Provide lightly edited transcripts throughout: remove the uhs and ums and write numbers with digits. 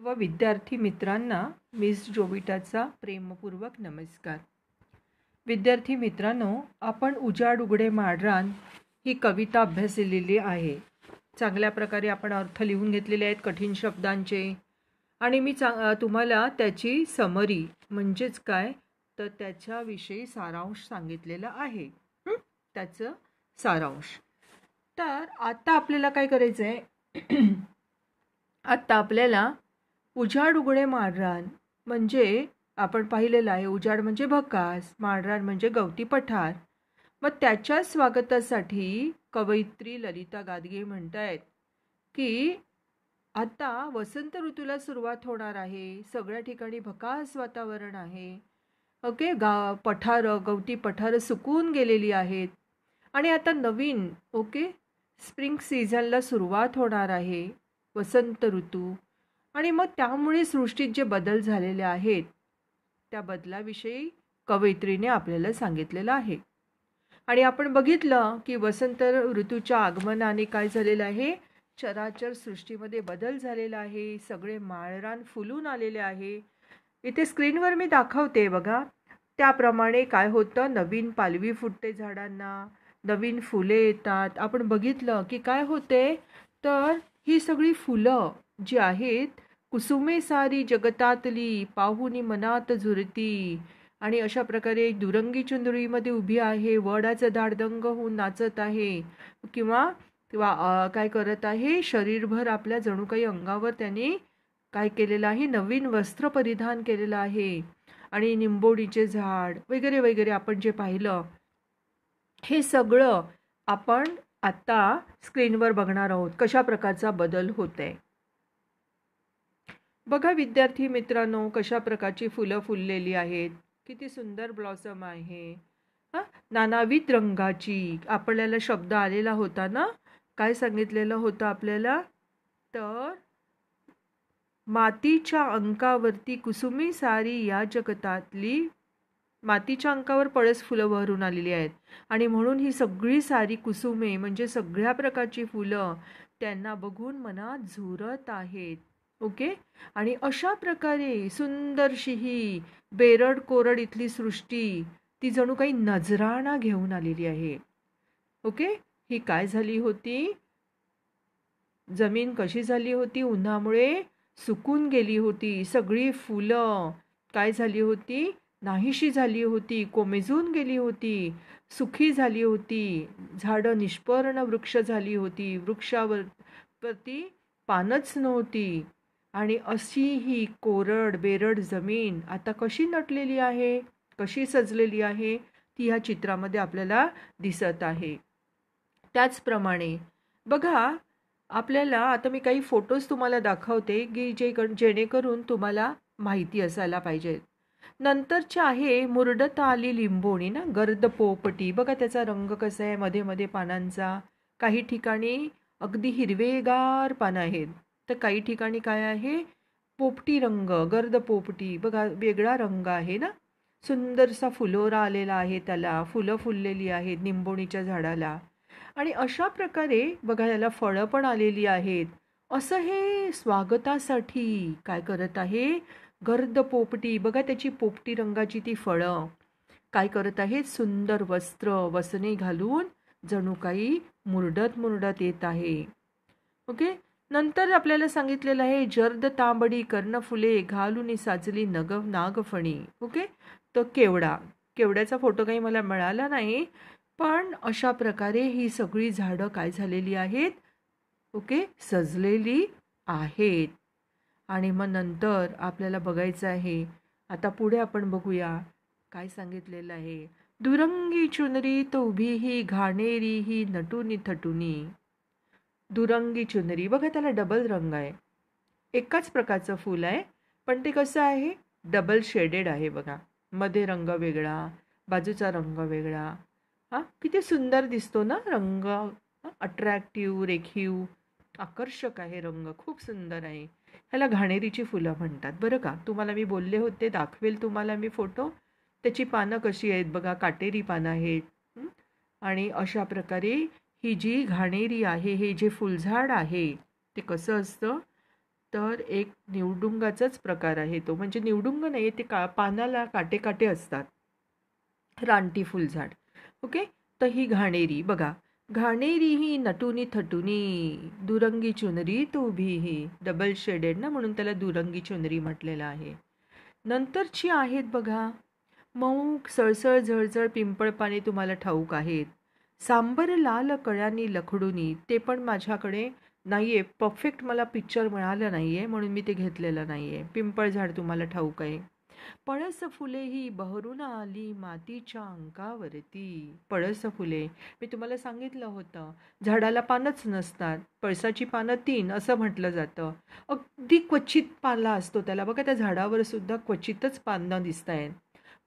व विद्यार्थी मित्रांना मिस जोविटाचा प्रेमपूर्वक नमस्कार. विद्यार्थी मित्रांनो, आपण उजाड उघडे माडरान ही कविता अभ्यासलेली आहे. चांगल्या प्रकारे आपण अर्थ लिहून घेतलेले आहेत कठीण शब्दांचे. आणि मी तुम्हाला त्याची समरी म्हणजेच काय तर त्याच्याविषयी सारांश सांगितलेला आहे. त्याचं सारांश. तर आता आपल्याला काय करायचं आहे आता आपल्याला उजाड उघडे माडरान म्हणजे आपण पाहिलेलं आहे. उजाड म्हणजे भकास, माडरान म्हणजे गवती पठार. मग त्याच्या स्वागतासाठी कवयित्री ललिता गादगे म्हणतायत की आता वसंत ऋतूला सुरुवात होणार आहे. सगळ्या ठिकाणी भकास वातावरण आहे. ओके, गवती पठारं सुकून गेलेली आहेत आणि आता नवीन स्प्रिंग सीझनला सुरुवात होणार आहे, वसंत ऋतू. आणि मग त्यामुळे सृष्टीत जे बदल झालेले आहेत त्या बदलाविषयी कवयित्रीने आपल्याला सांगितलेलं आहे. आणि आपण बघितलं की वसंत ऋतूच्या आगमनाने काय झालेलं आहे, चराचर सृष्टीमध्ये बदल झालेला आहे. सगळे माळरान फुलून आलेले आहे. इथे स्क्रीनवर मी दाखवते बघा. त्याप्रमाणे काय होतं, नवीन पालवी फुटते झाडांना, नवीन फुले येतात. आपण बघितलं की काय होते तर ही सगळी फुलं जी आहेत, कुसुमे सारी जगतातली पाहुनी मनात झुरती. आणि अशा प्रकारे दुरंगी चुंदरीमध्ये उभी आहे, वडाचं झाड दंग होऊन नाचत आहे किंवा काय करत आहे, शरीरभर आपल्या जणू काही अंगावर त्यांनी काय केलेलं आहे, नवीन वस्त्र परिधान केलेलं आहे. आणि निंबोडीचे झाड वगैरे वगैरे आपण जे पाहिलं हे सगळं आपण आता स्क्रीनवर बघणार आहोत कशा प्रकारचा बदल होतोय. बघा विद्यार्थी मित्रांनो, कशा प्रकारची फुलं फुललेली आहेत, किती सुंदर ब्लॉसम आहे. नानाविध रंगाची. आपल्याला शब्द आलेला होता ना, काय सांगितलेलं होतं आपल्याला तर मातीच्या अंकावरती कुसुमी सारी या जगतातली. मातीच्या अंकावर पळस फुलं भरून आलेली आहेत आणि म्हणून ही सगळी सारी कुसुमे म्हणजे सगळ्या प्रकारची फुलं त्यांना बघून मनात झुरत आहेत. ओके. आणि अशा प्रकारे सुंदरशी ही बेरड कोरड इथली सृष्टी ती जणू काही नजराणा घेऊन आलेली आहे. ओके. ही काय झाली होती, जमीन कशी झाली होती, उन्हामुळे सुकून गेली होती. सगळी फुलं काय झाली होती, नाहीशी झाली होती, कोमेजून गेली होती, सुखी झाली होती. झाडं निष्पर्ण वृक्ष झाली होती, वृक्षावरती पानच नव्हती. आणि अशी ही कोरड बेरड जमीन आता कशी नटलेली आहे, कशी सजलेली आहे ती ह्या चित्रामध्ये आपल्याला दिसत आहे. त्याचप्रमाणे बघा, आपल्याला आता मी काही फोटोज तुम्हाला दाखवते की जेणेकरून तुम्हाला माहिती असायला पाहिजे. नंतरचे आहे मुरडता आली लिंबोणी ना, गर्द पोपटी. बघा त्याचा रंग कसा आहे, मध्ये मध्ये पानांचा. काही ठिकाणी अगदी हिरवेगार पानं आहेत तर काही ठिकाणी काय आहे, पोपटी रंग, गर्द पोपटी. बघा वेगळा रंग आहे ना. सुंदरसा फुलोरा आलेला आहे, त्याला फुलं फुललेली आहेत निंबोणीच्या झाडाला. आणि अशा प्रकारे बघा याला फळं पण आलेली आहेत. असं हे स्वागतासाठी काय करत आहे, गर्द पोपटी. बघा त्याची पोपटी रंगाची ती फळं काय करत आहेत, सुंदर वस्त्र वसने घालून जणू काही मुरडत मुरडत येत आहे. ओके. नंतर आपल्याला सांगितलेलं आहे जर्द तांबडी कर्णफुले घालून साजली नागफणी. ओके. तो केवड्याचा फोटो काही मला मिळाला नाही, पण अशा प्रकारे ही सगळी झाडं काय झालेली आहेत, ओके, सजलेली आहेत. आणि मग नंतर आपल्याला बघायचं आहे, आता पुढे आपण बघूया काय सांगितलेलं आहे. दुरंगी चुनरी तो उभी ही घाणेरी ही नटुनी थटुनी. दुरंगी चुनरी बघा त्याला डबल रंग आहे. एकाच प्रकारचं फूल आहे पण ते कसं आहे, डबल शेडेड आहे. बघा मध्ये रंग वेगळा, बाजूचा रंग वेगळा. किती सुंदर दिसतो ना रंग. अट्रॅक्टिव्ह, रेखीव, आकर्षक आहे रंग, खूप सुंदर आहे. ह्याला घाणेरीची फुलं म्हणतात बरं का. तुम्हाला मी बोलले होते, दाखवेल तुम्हाला मी फोटो. त्याची पानं कशी आहेत बघा, काटेरी पानं आहेत. आणि अशा प्रकारे ही जी घाणेरी आहे, हे जे फुलझाड आहे ते कसं असतं, तर एक निवडुंगाचाच प्रकार आहे तो. म्हणजे निवडुंग नाही, ते पानाला काटे काटे असतात. रानटी फुलझाड. ओके. तर ही घाणेरी बघा. घाणेरी ही नटुनी थटुनी, दुरंगी चुनरी तू भी ही. डबल शेडेड ना, म्हणून त्याला दुरंगी चुनरी म्हटलेलं आहे. नंतरची आहेत बघा, मऊ सळसळ झळझळ पिंपळ पाने तुम्हाला ठाऊक आहेत. सांबर लाल कळ्यांनी लखडूनी, ते पण माझ्याकडे नाहीये, परफेक्ट मला पिक्चर मिळालं नाहीये म्हणून मी ते घेतलेलं नाहीये. पिंपळ झाड तुम्हाला ठाऊक आहे. पळस फुले ही बहरून आली मातीच्या अंकावरती. पळस फुले, मी तुम्हाला सांगितलं होतं, झाडाला पानच नसतात, पळसाची पानं 3 असं म्हटलं जातं. अगदी क्वचित पाला असतो त्याला बघा, त्या झाडावर सुद्धा क्वचितच पानं दिसत आहेत.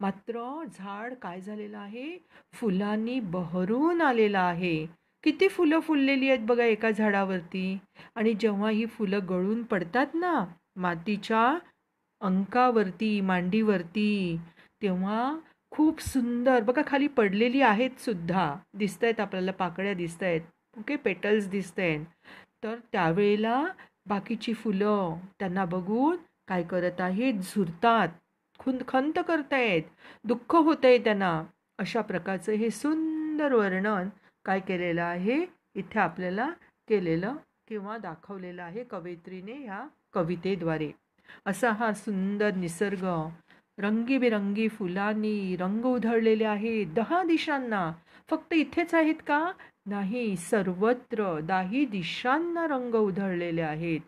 मात्र झाड काय झालेलं आहे, फुलांनी बहरून आलेलं आहे. किती फुलं फुललेली आहेत बघा एका झाडावरती. आणि जेव्हा ही फुलं गळून पडतात ना मातीच्या अंकावरती, मांडीवरती, तेव्हा खूप सुंदर बघा, खाली पडलेली आहेत सुद्धा, दिसत आहेत आपल्याला, पाकळ्या दिसत आहेत. ओके, पेटल्स दिसत आहेत. तर त्यावेळेला बाकीची फुलं त्यांना बघून काय करत आहेत, झुरतात, खंत करतायत, दुःख होतंय त्यांना. अशा प्रकारचं हे सुंदर वर्णन काय केलेलं आहे इथे आपल्याला, केलेलं किंवा दाखवलेलं आहे कवयित्रीने ह्या कवितेद्वारे. असा हा सुंदर निसर्ग, रंगीबेरंगी फुलांनी रंग उधळलेले आहेत 10 दिशांना. फक्त इथेच आहेत का? नाही, सर्वत्र 10 दिशांना रंग उधळलेले आहेत.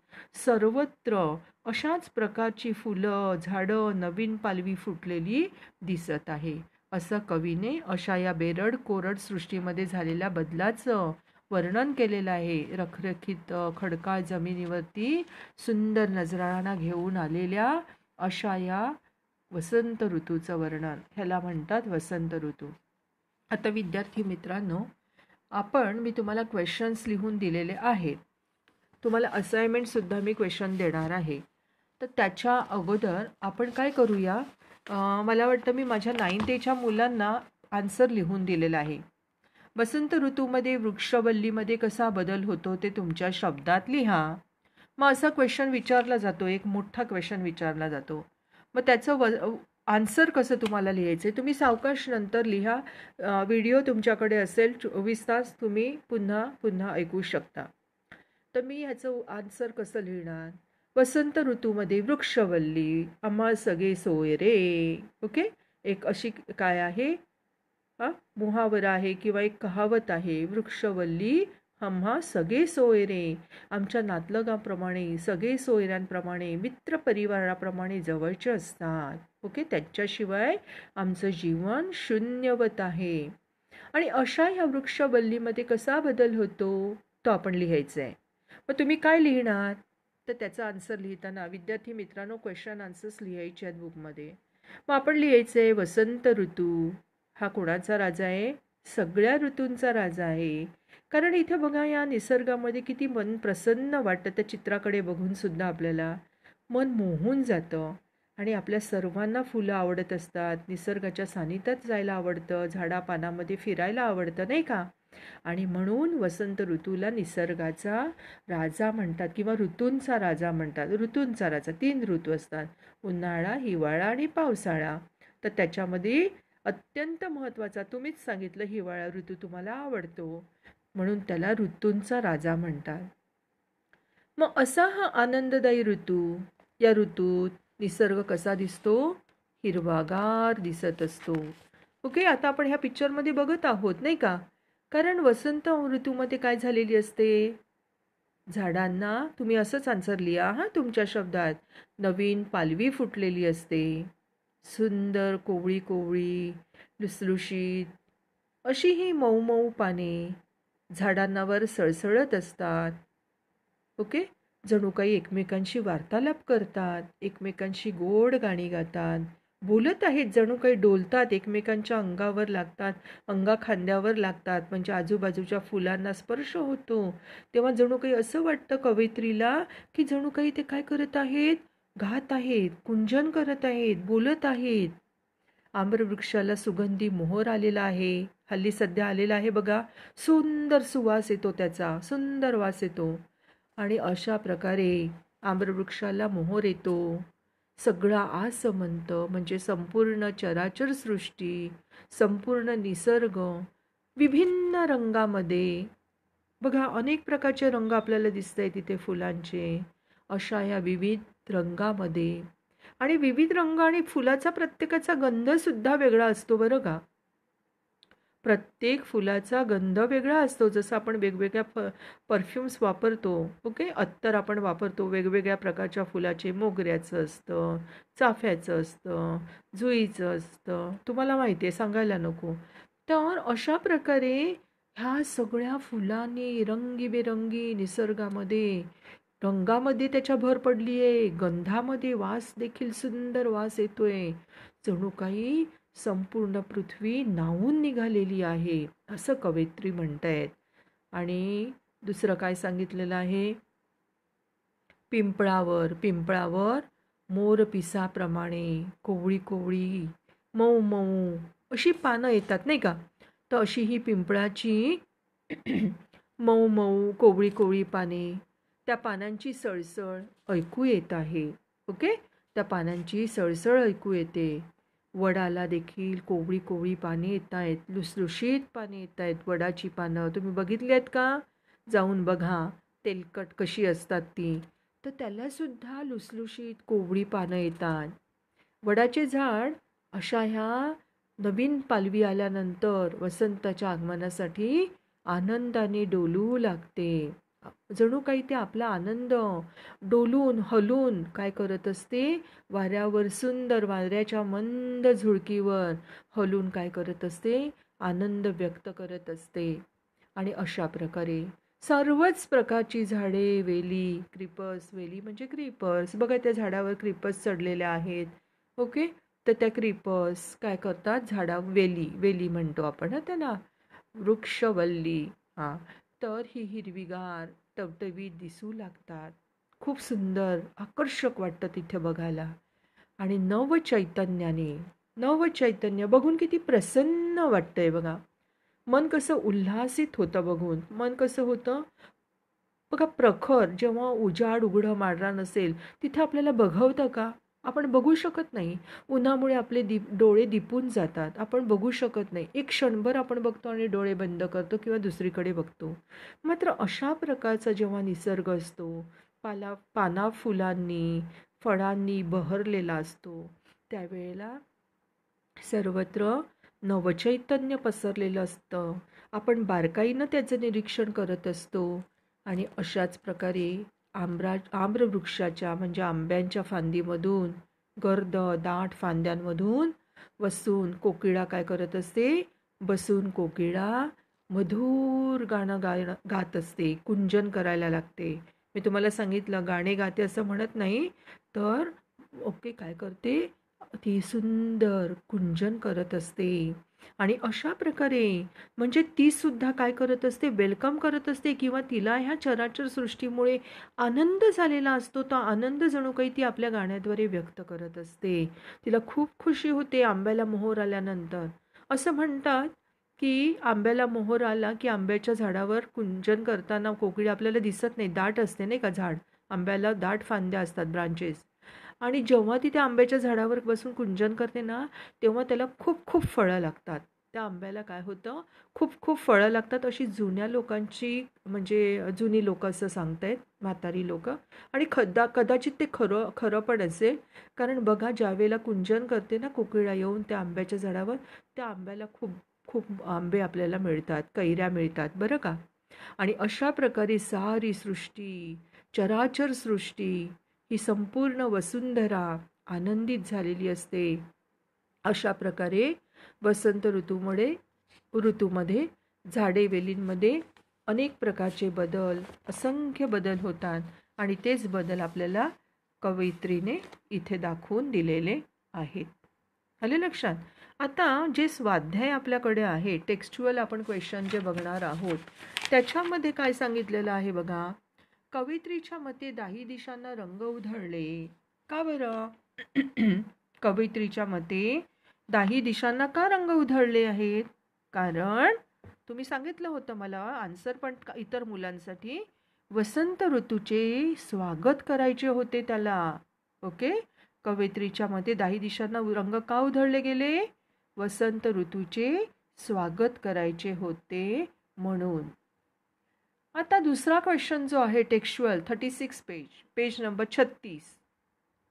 सर्वत्र अशाच प्रकारची फुलं, झाडं, नवीन पालवी फुटलेली दिसत आहे. असं कवीने अशा या बेरड कोरड सृष्टीमध्ये झालेल्या बदलाचं वर्णन केलेलं आहे. रखरखीत खडकाळ जमिनीवरती सुंदर नजराणा घेऊन आलेल्या अशा या वसंत ऋतूचं वर्णन, ह्याला म्हणतात वसंत ऋतू. आता विद्यार्थी मित्रांनो, मी तुम्हाला क्वेश्चन्स लिहून दिलेले आहेत. तुम्हाला असाइनमेंटसुद्धा मी क्वेश्चन देणार आहे. तर त्याच्या अगोदर आपण काय करूया, मला वाटतं मी माझ्या 9th मुलांना आन्सर लिहून दिलेला आहे. वसंत ऋतूमध्ये वृक्षवल्लीमध्ये कसा बदल होतो ते तुमच्या शब्दात लिहा. मग असा क्वेश्चन विचारला जातो, एक मोठा क्वेश्चन विचारला जातो. मग त्याचं आन्सर कसं तुम्हाला लिहायचं आहे, तुम्ही सावकाश नंतर लिहा. व्हिडिओ तुमच्याकडे असेल 24 तास, तुम्ही पुन्हा पुन्हा ऐकू शकता. तर मी ह्याचं आन्सर कसं लिहिणार, वसंत ऋतूमध्ये वृक्षवल्ली आम्हा सगळे सोय रे. ओके, एक अशी काय आहे, मुहावरा आहे किंवा एक कहावत आहे, वृक्षवल्ली आम्हा सगळे सोय रे. आमच्या नातलगाप्रमाणे, सगळे सोयऱ्यांप्रमाणे, मित्रपरिवाराप्रमाणे जवळचे असतात. ओके, त्याच्याशिवाय आमचं जीवन शून्यवत आहे. आणि अशा ह्या वृक्षवल्लीमध्ये कसा बदल होतो तो आपण लिहायचा आहे. मग तुम्ही काय लिहिणार, तर त्याचा आन्सर लिहिताना विद्यार्थी मित्रांनो क्वेश्चन आन्सर्स लिहायचे आहेत बुकमध्ये. मग आपण लिहायचं आहे, वसंत ऋतू हा कोणाचा राजा आहे, सगळ्या ऋतूंचा राजा आहे. कारण इथे बघा, या निसर्गामध्ये किती मन प्रसन्न वाटतं, त्या चित्राकडे बघून सुद्धा आपल्याला मन मोहून जातं. आणि आपल्या सर्वांना फुलं आवडत असतात, निसर्गाच्या सानिध्यात जायला आवडतं, झाडापानामध्ये फिरायला आवडतं, नाही का. आणि म्हणून वसंत ऋतूला निसर्गाचा राजा म्हणतात किंवा ऋतूंचा राजा म्हणतात. ऋतूंचा राजा, 3 ऋतू असतात, उन्हाळा, हिवाळा आणि पावसाळा. तर त्याच्यामध्ये अत्यंत महत्त्वाचा, तुम्हीच सांगितलं हिवाळा ऋतू तुम्हाला आवडतो, म्हणून त्याला ऋतूंचा राजा म्हणतात. मग असा हा आनंददायी ऋतू, या ऋतूत निसर्ग कसा दिसतो, हिरवागार दिसत असतो. ओके, आता आपण ह्या पिक्चरमध्ये बघत आहोत, नाही का. कारण वसंत ऋतूमध्ये काय झालेली असते, झाडांना, तुम्ही असंच आन्सर लिहा तुमच्या शब्दात, नवीन पालवी फुटलेली असते, सुंदर कोवळी कोवळी लुसलुशीत अशी ही मऊ मऊ पाने झाडांवर सळसळत असतात. ओके, जणू काही एकमेकांशी वार्तालाप करतात, एकमेकांशी गोड गाणी गातात, बोलत आहेत, जणू काही डोलतात, एकमेकांच्या अंगावर लागतात, खांद्यावर लागतात, म्हणजे आजूबाजूच्या फुलांना स्पर्श होतो. तेव्हा जणू काही असं वाटतं कवयित्रीला की जणू काही ते काय करत आहेत, गात आहेत, कुंजन करत आहेत, बोलत आहेत. आम्रवृक्षाला सुगंधी मोहर आलेला आहे, हल्ली सध्या आलेला आहे बघा, सुंदर सुवास येतो, त्याचा सुंदर वास येतो. आणि अशा प्रकारे आम्रवृक्षाला मोहर येतो. सगळा आसमंत म्हणजे संपूर्ण चराचर सृष्टी, संपूर्ण निसर्ग विभिन्न रंगामध्ये, बघा अनेक प्रकारचे रंग आपल्याला दिसत आहेत तिथे फुलांचे. अशा ह्या विविध रंगामध्ये, आणि विविध रंग आणि फुलाचा प्रत्येकाचा गंध सुद्धा वेगळा असतो बरं का. प्रत्येक फुलाचा गंध वेगळा असतो. जसं आपण वेगवेगळ्या परफ्युम्स वापरतो, ओके, अत्तर आपण वापरतो वेगवेगळ्या प्रकारच्या फुलाचे. मोगऱ्याचं असतं, चाफ्याचं असतं, जुईचं असतं, तुम्हाला माहिती आहे, सांगायला नको. तर अशा प्रकारे ह्या सगळ्या फुलांनी रंगीबेरंगी निसर्गामध्ये, रंगामध्ये त्याच्या भर पडली आहे, गंधामध्ये वास देखील सुंदर वास येतोय. जणू काही संपूर्ण पृथ्वी न्हाऊन निघालेली आहे असं कवयित्री म्हणतायत. आणि दुसरं काय सांगितलेलं आहे, पिंपळावर पिंपळावर मोरपिसाप्रमाणे कोवळी कोवळी मऊ मऊ अशी पानं येतात नाही का. तर अशी ही पिंपळाची मऊ मऊ कोवळी कोवळी पाने, त्या पानांची सळसळ ऐकू येत आहे. ओके, त्या पानांची सळसळ ऐकू येते. वडाला देखील कोवळी कोवळी पाने येत आहेत, लुसलुशीत पाने येत आहेत. वडाची पानं तुम्ही बघितली आहेत का? जाऊन बघा, तेलकट कशी असतात ती. तर त्यालासुद्धा लुसलुशीत कोवळी पानं येतात. वडाचे झाड अशा ह्या नवीन पालवी आल्यानंतर वसंताच्या आगमनासाठी आनंदाने डोलू लागते. जणू काही ते आपला आनंद डोलून हलून काय करत असते, वाऱ्यावर सुंदर वाऱ्याच्या मंद झुळकीवर हलून काय करत असते, आनंद व्यक्त करत असते. आणि अशा प्रकारे सर्वच प्रकारची झाडे, वेली, क्रीपर्स, वेली म्हणजे क्रीपर्स, बघा त्या झाडावर क्रीपर्स चढलेल्या आहेत. ओके, तर त्या क्रीपर्स काय करतात, झाडा वेली, वेली म्हणतो आपण त्यांना, वृक्षवल्ली. हां, तर ही हिरवीगार टवटवीत दिसू लागतात. खूप सुंदर आकर्षक वाटतं तिथे बघायला. आणि नवचैतन्य बघून किती प्रसन्न वाटतंय बघा. मन कसं उल्हासित होतं बघून. मन कसं होतं बघा, प्रखर जेव्हा उजाड उघडं मारला नसेल तिथे आपल्याला बघवतं का? आपण बघू शकत नाही. उन्हामुळे आपले डोळे दिपून जातात, आपण बघू शकत नाही. एक क्षणभर आपण बघतो आणि डोळे बंद करतो किंवा दुसरीकडे बघतो. मात्र अशा प्रकारचा जेव्हा निसर्ग असतो, पाना फुलांनी फळांनी बहरलेला असतो, त्यावेळेला सर्वत्र नवचैतन्य पसरलेलं असतं. आपण बारकाईनं त्याचं निरीक्षण करत असतो. आणि अशाच प्रकारे आम्रवृक्षाच्या म्हणजे आंब्यांच्या फांदीमधून, गर्द दाट फांद्यांमधून बसून कोकिळा काय करत असते, बसून कोकिळा मधुर गाणं गात असते, कुंजन करायला लागते. मी तुम्हाला सांगितलं गाणे गाते असं म्हणत नाही, तर ओके काय करते, ती सुंदर कुंजन करत असते. आणि अशा प्रकारे म्हणजे ती सुद्धा काय करत असते, वेलकम करत असते, किंवा तिला ह्या चराचर सृष्टीमुळे आनंद झालेला असतो. तो आनंद जणू काही ती आपल्या गाण्याद्वारे व्यक्त करत असते. तिला खूप खुशी होते आंब्याला मोहर आल्यानंतर. असं म्हणतात की आंब्याला मोहर आला की आंब्याच्या झाडावर कुंजन करताना कोकिळी आपल्याला दिसत नाही, दाट असते नाही का झाड, आंब्याला दाट फांद्या असतात, ब्रांचेस. आणि जेव्हा ती त्या आंब्याच्या झाडावर बसून कुंजन करते ना, तेव्हा त्याला खूप खूप फळं लागतात. त्या आंब्याला काय होतं, खूप खूप फळं लागतात. अशी जुन्या लोकांची म्हणजे जुनी लोकं असं सांगतायत, म्हातारी लोकं. आणि कदाचित ते खरं खरं पण असेल. कारण बघा, ज्यावेळेला कुंजन करते ना कोकिळा येऊन त्या आंब्याच्या झाडावर, त्या आंब्याला खूप खूप आंबे आपल्याला मिळतात, कैऱ्या मिळतात बरं का. आणि अशा प्रकारे सारी सृष्टी, चराचर सृष्टी ही संपूर्ण वसुंधरा आनंदित झालेली असते. अशा प्रकारे वसंत ऋतूमध्ये झाडे वेलींमध्ये अनेक प्रकारचे बदल, असंख्य बदल होतात. आणि तेच बदल आपल्याला कवयित्रीने इथे दाखवून दिलेले आहेत. आले लक्षात? आता जे स्वाध्याय आपल्याकडे आहे, टेक्स्च्युअल आपण क्वेश्चन जे बघणार आहोत, त्याच्यामध्ये काय सांगितलेलं आहे बघा. कवयित्रीच्या मते दाही दिशांना रंग उधळले. का बरं? कवयित्रीच्या मते दाही दिशांना का रंग उधळले आहेत? कारण तुम्ही सांगितलं होतं मला आन्सर पण इतर मुलांसाठी, वसंत ऋतूचे स्वागत करायचे होते त्याला. ओके, कवयित्रीच्या मते दाही दिशांना रंग का उधळले गेले? वसंत ऋतूचे स्वागत करायचे होते म्हणून. आता दुसरा क्वेश्चन जो आहे टेक्स्चुअल 36 पेज नंबर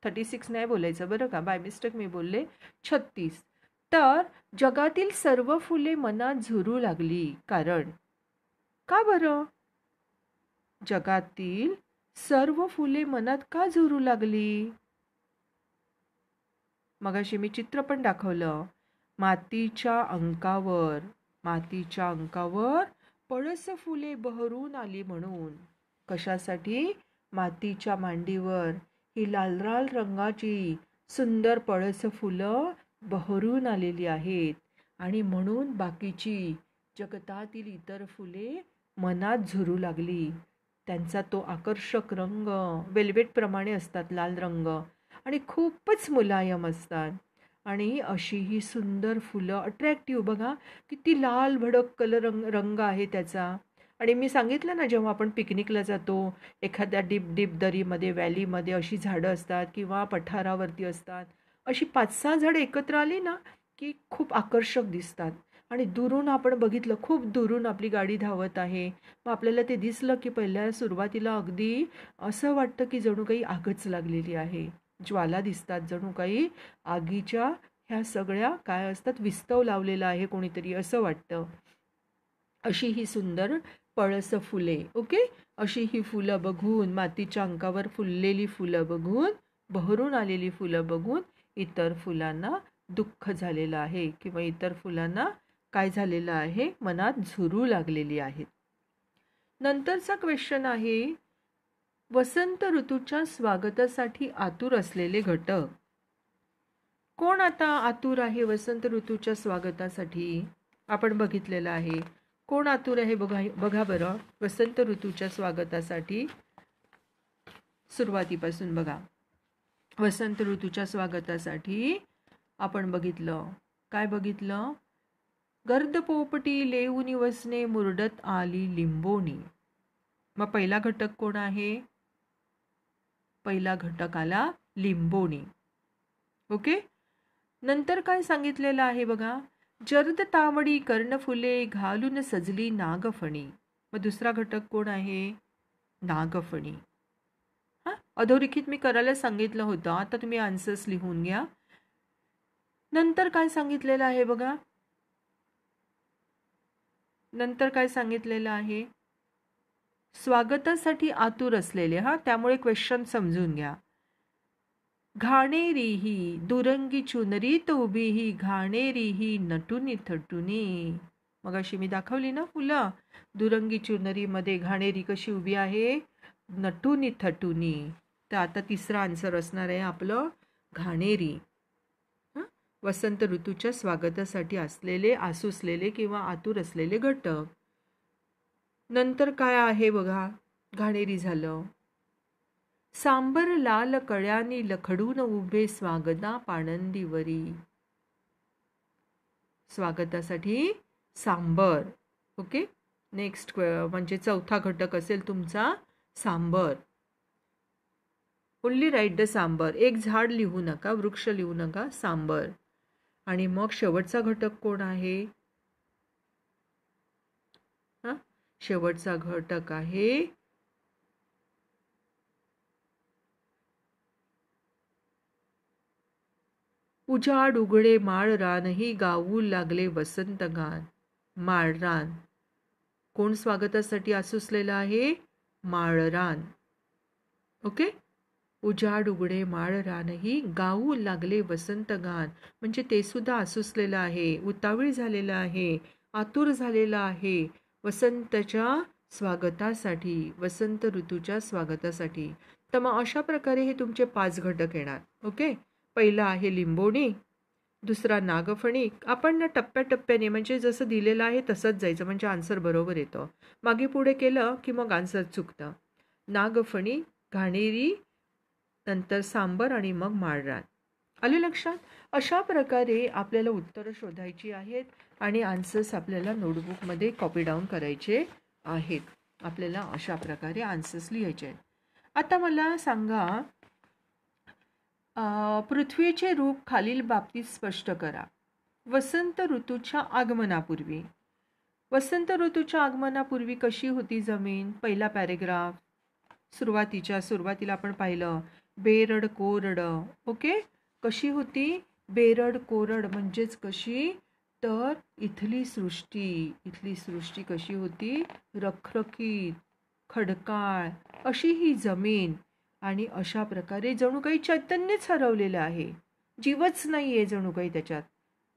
36 नाही बोलायचं बरं का, बाय मिस्टेक मी बोलले 36. तर जगातील सर्व फुले मनात झुरू लागली कारण. का बरं? जगातील सर्व फुले मनात का झुरू लागली? मगाशी मी चित्र पण दाखवलं. मातीच्या अंकावर पळस फुले बहरून आली म्हणून. कशासाठी? मातीच्या मांडीवर ही लाल लाल रंगाची सुंदर पळस फुलं बहरून आलेली आहेत आणि म्हणून बाकीची जगतातील इतर फुले मनात झुरू लागली. त्यांचा तो आकर्षक रंग वेल्वेट प्रमाणे असतात, लाल रंग, आणि खूपच मुलायम असतात. आणि अशी ही सुंदर फुलं अट्रॅक्टिव्ह, बघा किती लाल भडक रंग आहे त्याचा. आणि मी सांगितलं ना, जेव्हा आपण पिकनिकला जातो एखाद्या डीप दरीमध्ये व्हॅलीमध्ये अशी झाडं असतात किंवा पठारावरती असतात, अशी 5-6 झाडं एकत्र आली ना की खूप आकर्षक दिसतात. आणि दुरून आपण बघितलं, खूप दुरून आपली गाडी धावत आहे, मग आपल्याला ते दिसलं की पहिल्या सुरुवातीला अगदी असं वाटतं की जणू काही आगच लागलेली आहे, ज्वाला दिसतात, जणू काही आगीच्या ह्या सगळ्या काय असतात, विस्तव लावलेला आहे कोणीतरी, असं वाटतं. अशी ही सुंदर पळस फुले. ओके, अशी ही फुलं बघून, मातीच्या अंकावर फुललेली फुलं बघून, बहरून आलेली फुलं बघून इतर फुलांना दुःख झालेलं आहे किंवा इतर फुलांना काय झालेलं आहे, मनात झुरू लागलेली आहेत. नंतरचा क्वेश्चन आहे, वसंत ऋतूच्या स्वागतासाठी आतुर असलेले घटक. कोण आता आतुर आहे वसंत ऋतूच्या स्वागतासाठी? आपण बघितलेलं आहे. कोण आतुर आहे बघा बरं वसंत ऋतूच्या स्वागतासाठी. सुरुवातीपासून बघा. वसंत ऋतूच्या स्वागतासाठी आपण बघितलं, काय बघितलं? गर्द पोपटी लेऊनी वसने मुरडत आली लिंबोणी. मग पहिला घटक कोण आहे? पहिला घटक आला लिंबोणी. ओके, नंतर काय सांगितलेलं आहे बघा, जर्द तांबडी कर्णफुले घालून सजली नागफणी. मग दुसरा घटक कोण आहे? नागफणी. अधोरेखित मी करायला सांगितलं होतं, आता तुम्ही आन्सर्स लिहून घ्या. नंतर काय सांगितलेलं आहे बघा, नंतर काय सांगितलेलं आहे? स्वागतासाठी आतुर असलेले, त्यामुळे क्वेश्चन समजून घ्या. घाणेरी ही दुरंगी चुनरीत उभी ही घाणेरी ही नटुनी थटुनी. मग अशी मी दाखवली ना फुलं, दुरंगी चुनरीमध्ये घाणेरी कशी उभी आहे, नटुनी थटुनी. तर आता तिसरा आन्सर असणार आहे आपलं घाणेरी. वसंत ऋतूच्या स्वागतासाठी असलेले, आसुसलेले किंवा आतुर असलेले घटक. नंतर काय आहे बघा, घाणेरी झालं. सांबर लाल कळ्यानी लखडून उभे स्वागता पाणंदीवरी. स्वागतासाठी सांबर. ओके, नेक्स्ट म्हणजे चौथा घटक असेल तुमचा sambar. Only write the sambar. एक झाड लिहू नका, वृक्ष लिहू नका, सांबर. आणि मग शेवटचा घटक कोण आहे? शेवटचा घटक आहे उजाड उघडे माळरान ही गाऊ लागले वसंत गान. माळरान. कोण स्वागतासाठी आसुसलेलं आहे? माळरान. ओके, उजाड उघडे माळरान ही गाऊ लागले वसंत गान, म्हणजे ते सुद्धा आसुसलेलं आहे, उतावीळ झालेलं आहे, आतुर झालेलं आहे वसंतच्या स्वागतासाठी, वसंत ऋतूच्या स्वागतासाठी. तर मग अशा प्रकारे हे तुमचे 5 घटक येणार. ओके, पहिला आहे लिंबोणी, दुसरा नागफणी. आपण ना टप्प्याटप्प्याने म्हणजे जसं दिलेलं आहे तसंच जायचं, म्हणजे आन्सर बरोबर येतं. मागे पुढे केलं की मग आन्सर चुकतं. नागफणी, घाणेरी, नंतर सांबर आणि मग माळरान. आले लक्षात? अशा प्रकारे आपल्याला उत्तरं शोधायची आहेत आणि आन्सर्स आपल्याला नोटबुकमध्ये कॉपी डाऊन करायचे आहेत. आपल्याला अशा प्रकारे आन्सर्स लिहायचे आहेत. आता मला सांगा, पृथ्वीचे रूप खालील बाबतीत स्पष्ट करा. वसंत ऋतूच्या आगमनापूर्वी. वसंत ऋतूच्या आगमनापूर्वी कशी होती जमीन? पहिला पॅरेग्राफ. सुरुवातीला आपण पाहिलं बेरड कोरड. ओके, कशी होती? बेरड कोरड म्हणजेच कशी? तर इथली सृष्टी कशी होती? रखरखीत, खडकाळ अशी ही जमीन. आणि अशा प्रकारे जणू काही चैतन्यच हरवलेलं आहे, जीवच नाही आहे जणू काही त्याच्यात.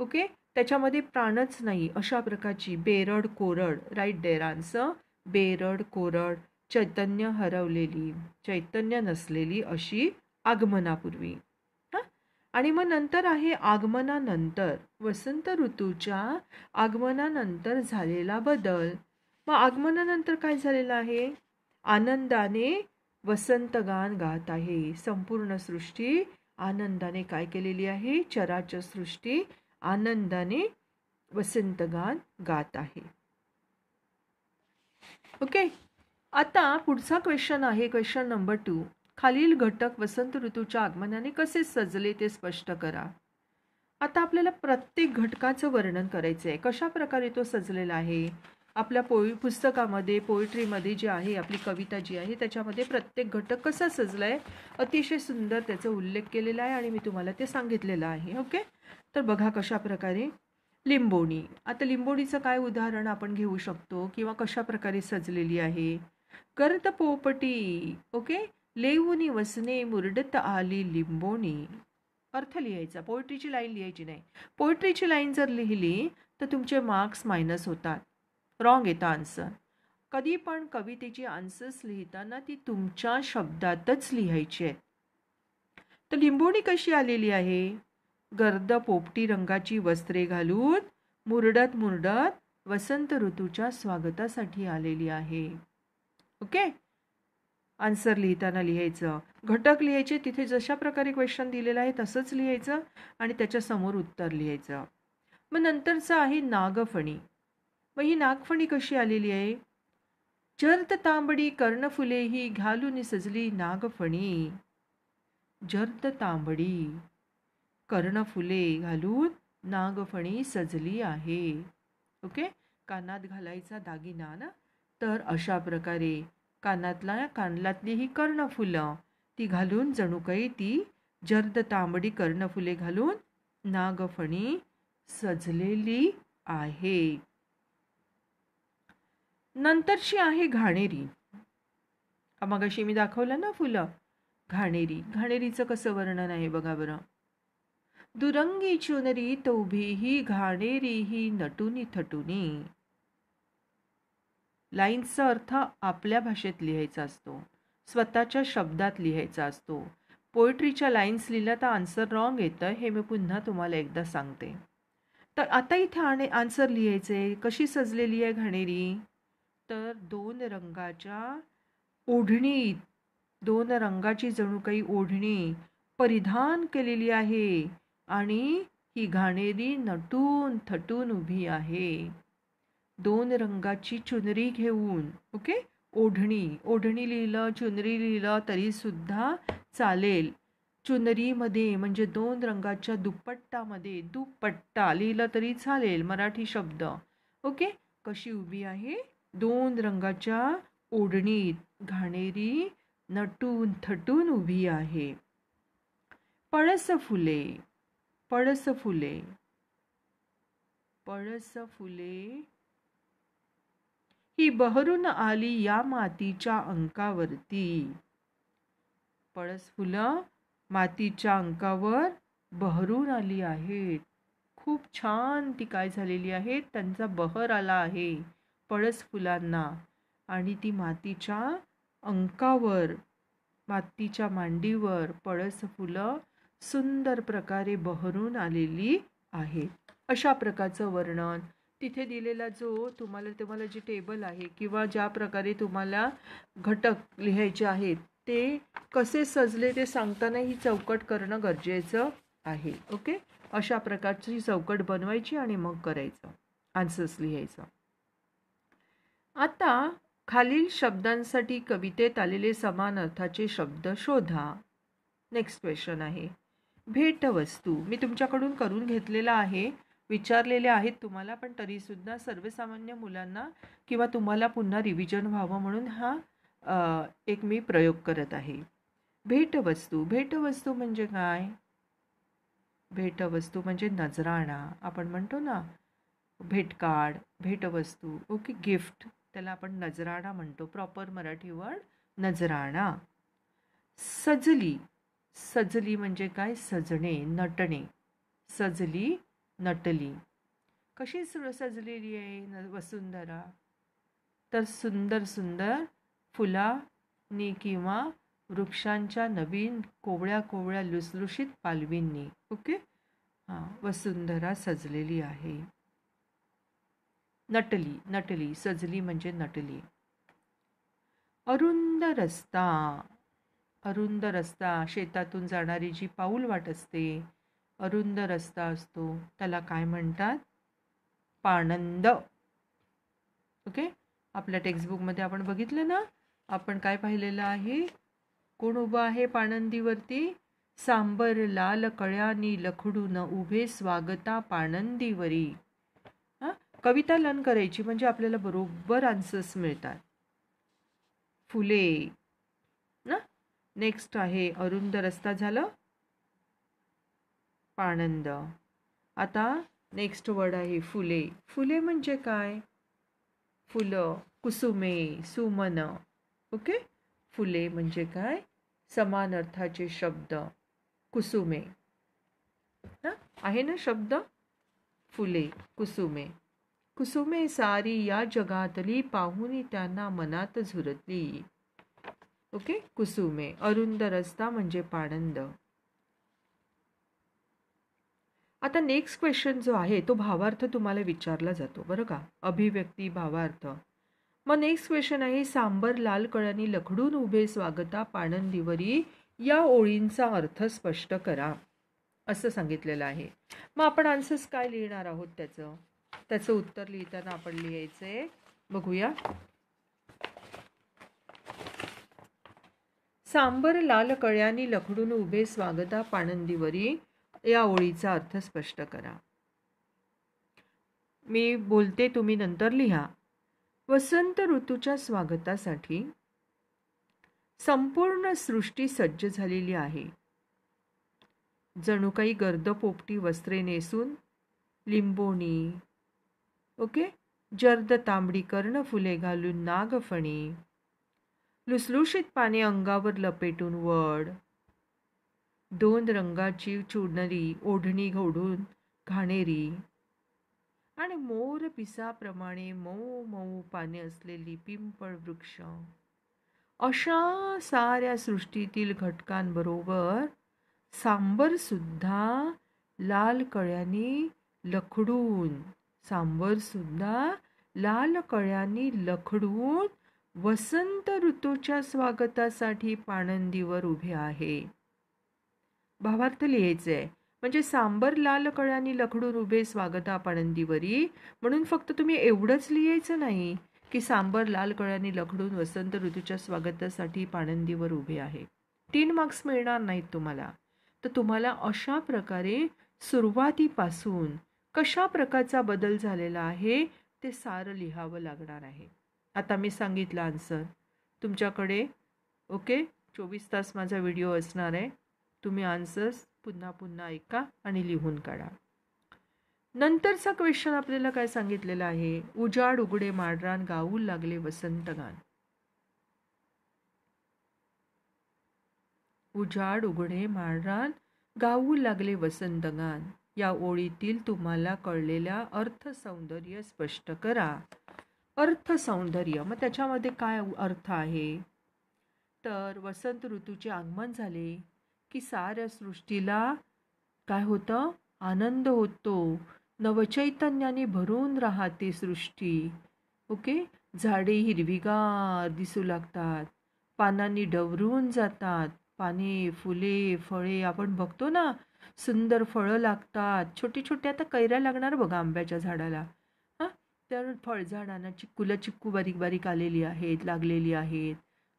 ओके, त्याच्यामध्ये प्राणच नाही. अशा प्रकारची बेरड कोरड. Right there answer. बेरड कोरड, चैतन्य हरवलेली, चैतन्य नसलेली अशी आगमनापूर्वी. आणि मग नंतर आहे आगमनानंतर. वसंत ऋतूच्या आगमनानंतर झालेला बदल. मग आगमनानंतर काय झालेलं आहे? आनंदाने वसंतगान गात आहे. संपूर्ण सृष्टी आनंदाने काय केलेली आहे? चराचर सृष्टी आनंदाने वसंतगान गात आहे. ओके, आता पुढचा क्वेश्चन आहे क्वेश्चन नंबर 2. खालील घटक वसंत ऋतूच्या आगमनाने कसे सजले ते स्पष्ट करा. आता आपल्याला प्रत्येक घटकाचं वर्णन करायचं आहे, कशा प्रकारे तो सजलेला आहे. आपल्या पुस्तकामध्ये, पोएट्रीमध्ये जे आहे, आपली कविता जी आहे त्याच्यामध्ये प्रत्येक घटक कसा सजलाय अतिशय सुंदर त्याचा उल्लेख केलेला आहे आणि मी तुम्हाला ते सांगितलेलं आहे. ओके, तर बघा कशा प्रकारे. लिंबोणी. आता लिंबोणीचं काय उदाहरण आपण घेऊ शकतो किंवा कशा प्रकारे सजलेली आहे. गर्द पोपटी. ओके, लेऊनी वसने मुरडत आली लिंबोणी. अर्थ लिहायचा, पोएट्रीची लाईन लिहायची नाही. पोएट्रीची लाईन जर लिहिली तर तुमचे मार्क्स मायनस होतात, रॉंग येतं आन्सर. कधी पण कवितेची आन्सर्स लिहिताना ती तुमच्या शब्दातच लिहायची आहेत. तर लिंबोणी कशी आलेली आहे? गर्द पोपटी रंगाची वस्त्रे घालून मुरडत मुरडत वसंत ऋतूच्या स्वागतासाठी आलेली आहे. ओके, आन्सर लिहिताना लिहायचं, घटक लिहायचे, तिथे जशा प्रकारे क्वेश्चन दिलेला आहे तसंच लिहायचं आणि त्याच्यासमोर उत्तर लिहायचं. मग नंतरचं आहे नागफणी. मग ही नागफणी कशी आलेली आहे? जर्द तांबडी कर्णफुले ही घालून सजली नागफणी. जर्द तांबडी कर्णफुले घालून नागफणी सजली आहे. ओके, कानात घालायचा दागिना ना, तर अशा प्रकारे कानातली ही कर्णफुलं ती घालून जणू काही ती जर्द तांबडी कर्णफुले घालून नागफणी सजलेली आहे. नंतरची आहे घाणेरी. मगाशी मी दाखवलं ना फुलं, घाणेरी. घाणेरीचं कसं वर्णन आहे बघा बरं. दुरंगी चुनरी उभी ही घाणेरी ही नटुनी थटुनी. लाईन्सचा अर्थ आपल्या भाषेत लिहायचा असतो, स्वतःच्या शब्दात लिहायचा असतो. पोएट्रीच्या लाईन्स लिहिल्या तर आन्सर रॉंग येतं, हे मी पुन्हा तुम्हाला एकदा सांगते. तर आता इथे आन्सर लिहायचे. कशी सजलेली आहे घाणेरी? तर दोन रंगाच्या ओढणीत, दोन रंगाची जणू काही ओढणी परिधान केलेली आहे आणि ही घाणेरी नटून थटून उभी आहे. दोन रंगाची चुनरी घेऊन. ओके, ओढणी लिहिलं, चुनरी लिहिलं तरी सुद्धा चालेल. चुनरीमध्ये म्हणजे दोन रंगाच्या दुपट्टामध्ये, दुपट्टा लिहिलं तरी चालेल, मराठी शब्द. ओके, कशी उभी आहे? दोन रंगाच्या ओढणीत घाणेरी नटून थटून उभी आहे. पळस फुले. पळस फुले. पळस फुले ही बहरून आली या मातीच्या अंकावरती. पळस फुलं मातीच्या अंकावर बहरून आली आहेत. खूप छान ती काय झालेली आहेत, त्यांचा बहर आला आहे पळस फुलांना. आणि ती मातीच्या अंकावर, मातीच्या मांडीवर पळस फुलं सुंदर प्रकारे बहरून आलेली आहेत. अशा प्रकारचं वर्णन तिथे दिलेला जो तुम्हाला जे टेबल आहे किंवा ज्या प्रकारे तुम्हाला घटक लिहायचे आहेत ते कसे सजले ते सांगताना ही चौकट करणं गरजेचं आहे. ओके, अशा प्रकारची चौकट बनवायची आणि मग करायचं, आन्सर्स लिहायचं. आता खालील शब्दांसाठी कवितेत आलेले समान अर्थाचे शब्द शोधा. नेक्स्ट क्वेश्चन आहे भेटवस्तू. मी तुमच्याकडून करून घेतलेला आहे, विचारलेले आहेत तुम्हाला, पण तरीसुद्धा सर्वसामान्य मुलांना किंवा तुम्हाला पुन्हा रिव्हिजन व्हावं म्हणून हा एक मी प्रयोग करत आहे. भेटवस्तू. भेटवस्तू म्हणजे काय? भेटवस्तू म्हणजे नजराणा. आपण म्हणतो ना भेटकार्ड, भेटवस्तू, ओके, गिफ्ट, त्याला आपण नजराणा म्हणतो. प्रॉपर मराठी वर्ड नजराणा. सजली. सजली म्हणजे काय? सजणे, नटणे. सजली, नटली. कशी सजलेली आहे वसुंधरा? तर सुंदर सुंदर फुलांनी किंवा वृक्षांच्या नवीन कोवळ्या कोवळ्या लुसलुशीत पालवींनी. ओके, हां, वसुंधरा सजलेली आहे. नटली. नटली, सजली म्हणजे नटली. अरुंद रस्ता. अरुंद रस्ता, शेतातून जाणारी जी पाऊल वाट असते, अरुंद रस्ता असतो, त्याला काय म्हणतात? पाणंद. ओके, आपल्या टेक्स्टबुकमध्ये आपण बघितलं ना, आपण काय पाहिलेलं आहे? कोण उभं आहे पाणंदीवरती? सांबर लाल कळ्यानी लखडून उभे स्वागता पाणंदीवरी. हां, कविता लर्न करायची म्हणजे आपल्याला बरोबर आन्सर्स मिळतात. फुले ना. नेक्स्ट आहे अरुंद रस्ता झालं, पाणंद. आता नेक्स्ट वर्ड आहे फुले. फुले म्हणजे काय? फुलं, कुसुमे, सुमन. ओके, फुले म्हणजे काय? समान अर्थाचे शब्द. कुसुमे ना, आहे ना शब्द? फुले, कुसुमे. कुसुमे सारी या जगातली पाहुनी त्यांना मनात झुरतली. ओके, कुसुमे. अरुंद रस्ता म्हणजे पाणंद. आता नेक्स्ट क्वेश्चन जो आहे तो भावार्थ तुम्हाला विचारला जातो बरं का, अभिव्यक्ती, भावार्थ. मग नेक्स्ट क्वेश्चन आहे सांबर लाल कळ्यांनी लखडून उभे स्वागता पाणंदीवरी या ओळींचा अर्थ स्पष्ट करा असं सांगितलेलं आहे. मग आपण आन्सर्स काय लिहिणार आहोत त्याचं उत्तर लिहिताना आपण लिहायचंय, बघूया. सांबर लाल कळ्यांनी लखडून उभे स्वागता पाणंदीवरी या ओळीचा अर्थ स्पष्ट करा. मी बोलते, तुम्ही नंतर लिहा. वसंत ऋतूच्या स्वागतासाठी संपूर्ण सृष्टी सज्ज झालेली आहे. जणू काही गर्द पोपटी वस्त्रे नेसून लिंबोणी, ओके, जर्द तांबडी कर्णफुले घालून नागफणी, लुसलुशीत पाने अंगावर लपेटून वड, दोन रंगाची चुनरी ओढणी घोडून घाणेरी आणि मोर पिसाप्रमाणे मऊ मऊ पाने असलेली पिंपळ वृक्ष, अशा साऱ्या सृष्टीतील घटकांबरोबर सांबर सुद्धा लाल कळ्यांनी लखडून, सांबर सुद्धा लाल कळ्यांनी लखडून वसंत ऋतूच्या स्वागतासाठी पाणंदीवर उभे आहे. भावार्थ लिहायचे आहे. म्हणजे सांबर लाल कळ्यांनी लखडून उभे स्वागता पाणंदीवरी, म्हणून फक्त तुम्ही एवढंच लिहायचं नाही की सांबर लाल कळ्यांनी लखडून वसंत ऋतूच्या स्वागतासाठी पाणंदीवर उभे आहे. 3 मार्क्स मिळणार नाहीत तुम्हाला. तर तुम्हाला अशा प्रकारे सुरुवातीपासून कशा प्रकारचा बदल झालेला आहे ते सारं लिहावं लागणार आहे. आता मी सांगितलं आन्सर तुमच्याकडे, ओके, 24 तास माझा व्हिडिओ असणार आहे. तुम्ही आन्सर्स पुन्हा पुन्हा ऐका आणि लिहून काढा. नंतरचा क्वेश्चन आपल्याला काय सांगितलेला आहे? उजाड उघडे माडरान गाऊ लागले वसंत गान. उजाड उघडे माडरान गाऊ लागले वसंत गान या ओळीतील तुम्हाला कळलेल्या अर्थ सौंदर्य स्पष्ट करा. अर्थ सौंदर्य, मग त्याच्यामध्ये काय अर्थ आहे? तर वसंत ऋतूचे आगमन झाले की साऱ्या सृष्टीला काय होतं? आनंद होतो, नवचैतन्याने भरून राहते सृष्टी. ओके, झाडे हिरवीगार दिसू लागतात, पानांनी डवरून जातात, पाने, फुले, फळे आपण बघतो ना, सुंदर फळं लागतात, छोटी छोटी. आता कैऱ्या लागणार बघा आंब्याच्या झाडाला, हां, तर फळझाडांना चिक्कू बारीक बारीक आलेली आहेत, लागलेली आहेत.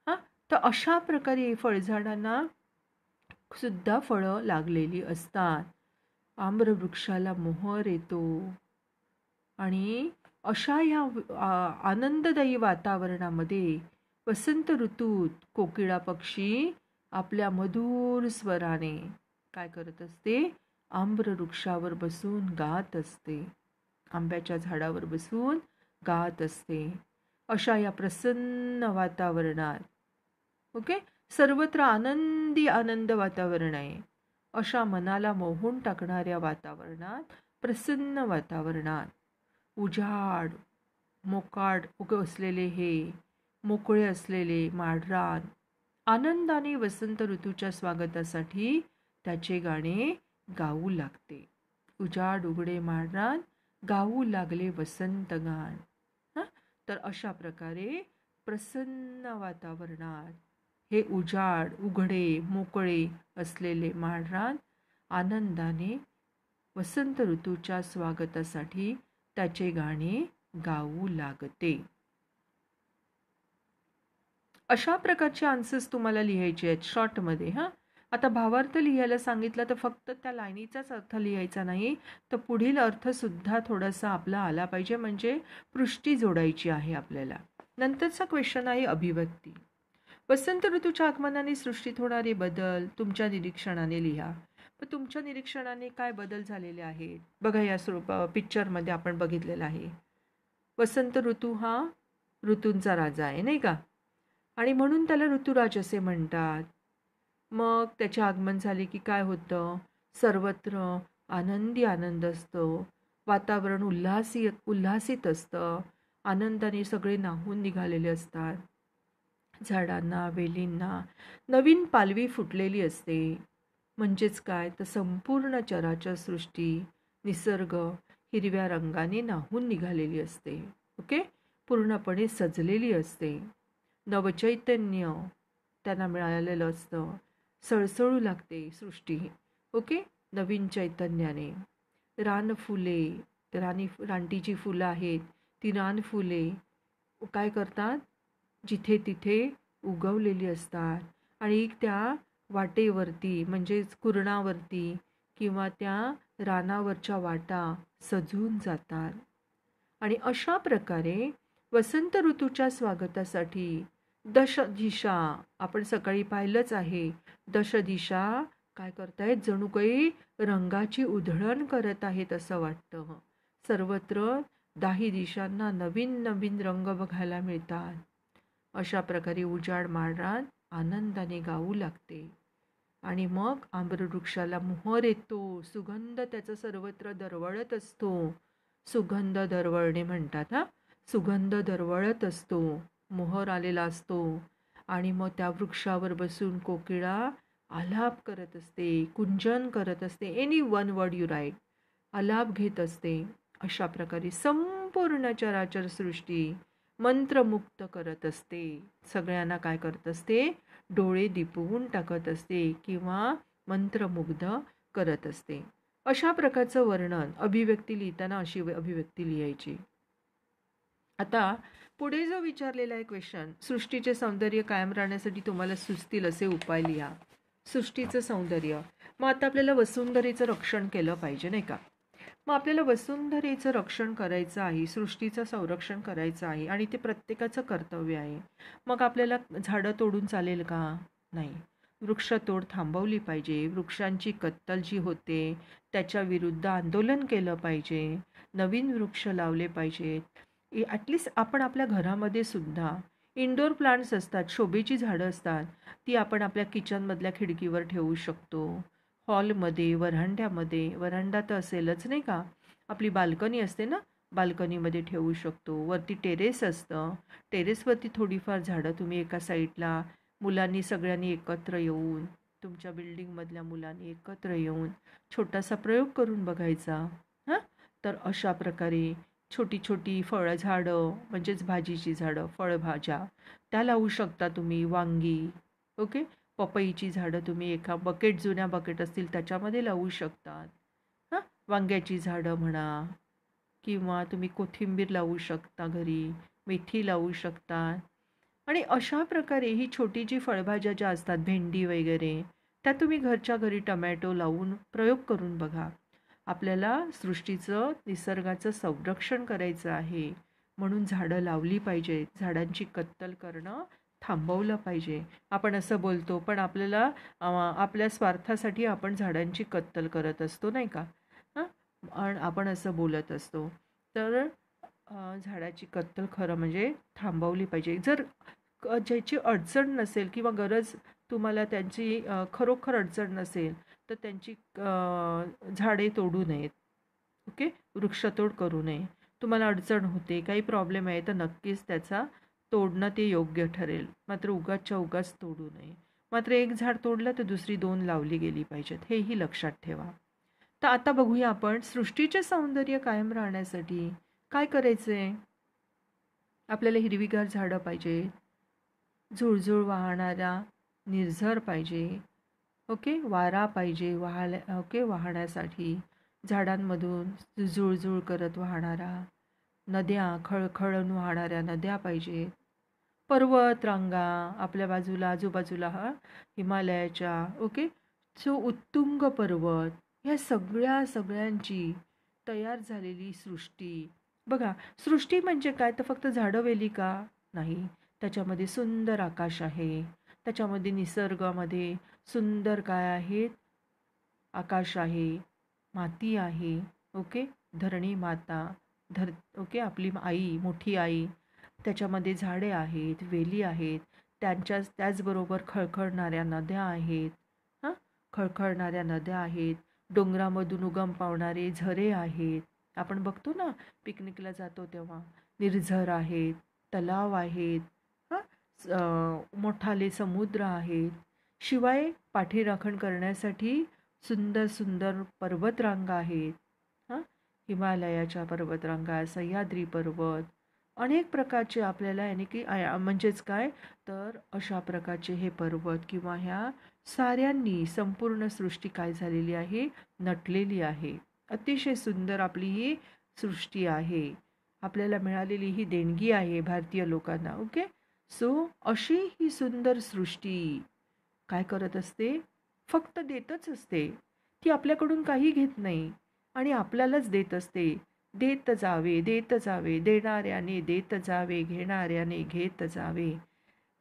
हां, तर अशा प्रकारे फळझाडांना सुद्धा फळं लागलेली असतात. आम्रवृक्षाला मोहर येतो आणि अशा ह्या आनंददायी वातावरणामध्ये वसंत ऋतूत कोकिळा पक्षी आपल्या मधुर स्वराने काय करत असते? आम्रवृक्षावर बसून गात असते. आंब्याच्या झाडावर बसून गात असते. अशा या प्रसन्न वातावरणात ओके, सर्वत्र आनंदी आनंद वातावरण आहे. अशा मनाला मोहून टाकणाऱ्या वातावरणात, प्रसन्न वातावरणात उजाड, मोकाट असलेले हे मोकळे असलेले माळरान आनंदाने वसंत ऋतूच्या स्वागतासाठी त्याचे गाणे गाऊ लागते. उजाड उघडे माळरान गाऊ लागले वसंत गान. तर अशा प्रकारे प्रसन्न वातावरणात हे उजाड उघडे मोकळे असलेले माळरान आनंदाने वसंत ऋतूच्या स्वागतासाठी त्याचे गाणे गाऊ लागते. अशा प्रकारचे आन्सर्स तुम्हाला लिहायचे आहेत शॉर्टमध्ये. आता भावार्थ लिहायला सांगितलं तर फक्त त्या लाईनीचाच अर्थ लिहायचा नाही, तर पुढील अर्थसुद्धा थोडासा आपला आला पाहिजे, म्हणजे पृष्ठी जोडायची आहे आपल्याला. नंतरचा क्वेश्चन आहे अभिव्यक्ती. वसंत ऋतूच्या आगमनाने सृष्टीत होणारे बदल तुमच्या निरीक्षणाने लिहा. पण तुमच्या निरीक्षणाने काय बदल झालेले आहेत बघा. या पिक्चरमध्ये आपण बघितलेलं आहे. वसंत ऋतू हा ऋतूंचा राजा आहे, नाही का? आणि म्हणून त्याला ऋतुराज असे म्हणतात. मग त्याचे आगमन झाले की काय होतं? सर्वत्र आनंदी आनंद असतो, वातावरण उल्हासित असतं, आनंदाने सगळे न्हाऊन निघालेले असतात. झाडांना वेलींना नवीन पालवी फुटलेली असते. म्हणजेच काय तर संपूर्ण चराचर सृष्टी निसर्ग हिरव्या रंगाने न्हाऊन निघालेली असते. ओके, पूर्णपणे सजलेली असते. नवचैतन्य त्यांना मिळालेलं असतं. सळसळू लागते सृष्टी. ओके, नवीन चैतन्याने. रानफुले, रानटीची फुलं आहेत, ती रानफुले काय करतात? जिथे तिथे उगवलेली असतात आणि त्या वाटेवरती म्हणजेच कुरणावरती किंवा त्या रानावरच्या वाटा सजून जातात. आणि अशा प्रकारे वसंत ऋतूच्या स्वागतासाठी दशदिशा, आपण सकाळी पाहिलंच आहे, दशदिशा काय करतायत? जणू काही रंगाची उधळण करत आहेत असं वाटतं. सर्वत्र 10 दिशांना नवीन नवीन रंग बघायला मिळतात. अशा प्रकारे उजाड माळरान आनंदाने गाऊ लागते. आणि मग आम्रवृक्षाला मोहर येतो, सुगंध त्याचा सर्वत्र दरवळत असतो. सुगंध दरवळणे म्हणतात. सुगंध दरवळत असतो, मोहर आलेला असतो. आणि मग त्या वृक्षावर बसून कोकिळा आलाप करत असते, कुंजन करत असते. Any one word you write, आलाप घेत असते. अशा प्रकारे संपूर्ण चराचर सृष्टी मंत्रमुक्त करत असते. सगळ्यांना काय करत असते? डोळे दिपवून टाकत असते किंवा मंत्रमुग्ध करत असते. अशा प्रकारचं वर्णन अभिव्यक्ती लिहिताना अशी अभिव्यक्ती लिहायची. आता पुढे जो विचारलेला आहे क्वेश्चन, सृष्टीचे सौंदर्य कायम राहण्यासाठी तुम्हाला सुचतील असे उपाय लिहा. सृष्टीचं सौंदर्य, मग आता आपल्याला वसुंधरेचं रक्षण केलं पाहिजे, नाही का? मग आपल्याला वसुंधरेचं रक्षण करायचं आहे, सृष्टीचं संरक्षण करायचं आहे आणि ते प्रत्येकाचं कर्तव्य आहे. मग आपल्याला झाडं तोडून चालेल का? नाही. वृक्षतोड थांबवली पाहिजे. वृक्षांची कत्तल जी होते त्याच्या विरुद्ध आंदोलन केलं पाहिजे. नवीन वृक्ष लावले पाहिजेत. ॲटलिस्ट आपण आपल्या घरामध्ये सुद्धा इंडोर प्लांट्स असतात, शोभेची झाडं असतात, ती आपण आपल्या किचनमधल्या खिडकीवर ठेवू शकतो. हॉलमध्ये, वरांडा तर असेलच, नाही का? आपली बाल्कनी असते ना, बाल्कनीमध्ये ठेवू शकतो. वरती टेरेस असतं, टेरेसवरती थोडीफार झाडं तुम्ही एका साईडला मुलांनी सगळ्यांनी एकत्र येऊन, तुमच्या बिल्डिंगमधल्या मुलांनी एकत्र येऊन छोटासा प्रयोग करून बघायचा. तर अशा प्रकारे छोटी छोटी फळझाडं म्हणजेच भाजीची झाडं, फळभाज्या त्या लावू शकता तुम्ही. वांगी, ओके, पपईची झाडं तुम्ही एका जुन्या बकेट असतील त्याच्यामध्ये लावू शकतात. वांग्याची झाडं म्हणा किंवा तुम्ही कोथिंबीर लावू शकता घरी, मेथी लावू शकता. आणि अशा प्रकारे ही छोटी जी फळभाज्या ज्या असतात, भेंडी वगैरे, त्या तुम्ही घरच्या घरी टमॅटो लावून प्रयोग करून बघा. आपल्याला सृष्टीचं, निसर्गाचं संरक्षण करायचं आहे, म्हणून झाडं लावली पाहिजेत. झाडांची कत्तल करणं थांबवलं पाहिजे. आपण असं बोलतो, पण आपल्याला आपल्या स्वार्थासाठी आपण झाडांची कत्तल करत असतो, नाही का? हां, आणि आपण असं बोलत असतो. तर झाडाची कत्तल खरं म्हणजे थांबवली पाहिजे. जर ज्याची अडचण नसेल किंवा गरज तुम्हाला त्यांची खरोखर अडचण नसेल, तर त्यांची झाडे तोडू नयेत. ओके, वृक्षतोड करू नये. तुम्हाला अडचण होते, काही प्रॉब्लेम आहे, तर नक्कीच त्याचा तोडणं ते योग्य ठरेल. मात्र उगाचच्या उगाच तोडू नये. मात्र एक झाड तोडलं तर दुसरी 2 लावली गेली पाहिजेत, हेही लक्षात ठेवा. तर आता बघूया आपण सृष्टीचे सौंदर्य कायम राहण्यासाठी काय करायचंय. आपल्याला हिरवीगार झाडं पाहिजे, झुळझुळ वाहणारा निर्झर पाहिजे. ओके, वारा पाहिजे ओके, वाहण्यासाठी. झाडांमधून झुळझुळ करत वाहणारा नद्या, खळखळून वाहणाऱ्या नद्या पाहिजेत. पर्वत रांगा आपल्या बाजूला, आजूबाजूला हिमालयाच्या. ओके, सो उत्तुंग पर्वत, ह्या सगळ्यांची तयार झालेली सृष्टी. बघा, सृष्टी म्हणजे काय, तर फक्त झाडं वेली का नाही. त्याच्यामध्ये सुंदर आकाश आहे, त्याच्यामध्ये निसर्गामध्ये सुंदर काय आहेत, आकाश आहे, माती आहे. ओके, धरणी माता, ओके, आपली आई, मोठी आई. त्याच्यामध्ये झाडे आहेत, वेली आहेत, त्याचबरोबर खळखळणाऱ्या नद्या आहेत. हां, खळखळणाऱ्या नद्या आहेत, डोंगरामधून उगम पावणारे झरे आहेत. आपण बघतो ना, पिकनिकला जातो तेव्हा निर्झर आहेत, तलाव आहेत. मोठाले समुद्र आहेत. शिवाय पाठीराखण करण्यासाठी सुंदर सुंदर पर्वतरांगा आहेत. हां, हिमालयाच्या पर्वतरांगा, सह्याद्री पर्वत, अनेक प्रकारचे आपल्याला यानी की म्हणजेच काय, तर अशा प्रकारचे हे पर्वत किंवा ह्या साऱ्यांनी संपूर्ण सृष्टी काय झालेली आहे, नटलेली आहे. अतिशय सुंदर आपली ही सृष्टी आहे. आपल्याला मिळालेली ही देणगी आहे भारतीय लोकांना. ओके, सो अशी ही सुंदर सृष्टी काय करत असते, फक्त देतच असते. ती आपल्याकडून काही घेत नाही आणि आपल्यालाच देत असते. देत जावे, देत जावे, देणाऱ्याने देत जावे, घेणाऱ्याने घेत जावे,